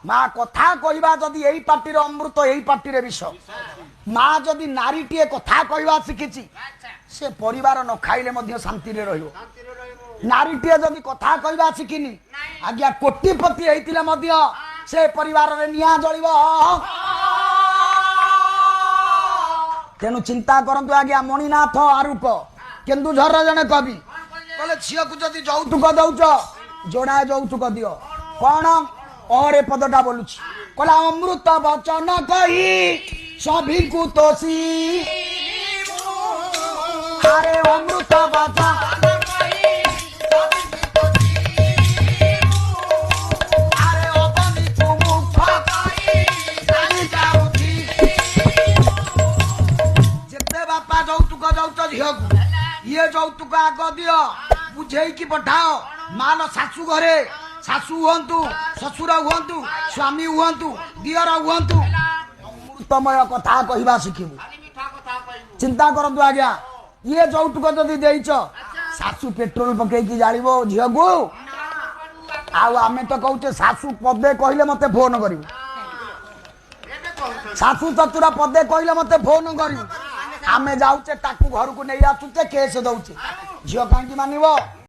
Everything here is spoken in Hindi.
माँ कथा कहवा जदि यही पार्टी अमृत यही पार्टी विष माँ जदि नारीटीए कथा कहवा शिखी से परिवार न खाइले शांति रहियो नारीटीए जदि कथा कहवा शिखिनी आज्ञा कोटिपति होइतिले से परिवार रे निया जलिब तेणु चिंता करंतु आज्ञा मणिनाथ आरूप केन्दुझर जने कवि कहले झील को जदि यौतुक दौच जोड़ाए यौतुक दियो कौन अरे पदटा बोलुची कहला अमृत वचन कही सभी को तोषी अरे अमृत वचन बापा यौतुक दौच झील को ये यौतुक आग दियो बुझे कि पठाओ माल शाशु घरे शाशु हुंतु ससुर हुंतु स्वामी हुंतु दियर हुंतु अमृतमय कथा कहवा शिखिबु चिंता करंतु आज्ञा ये यौतुक जदि देइछ शाशु पेट्रोल पकेकी जालिबो झील को आउ आमे तो कहूचे शाशु पदे कहले मते फोन करिवु शाशु चतुरा पदे कहले मते फोन करिवु आमे जाऊचे ताकू घर को नहीं आसुचे केस दौचे झील कहीं मानव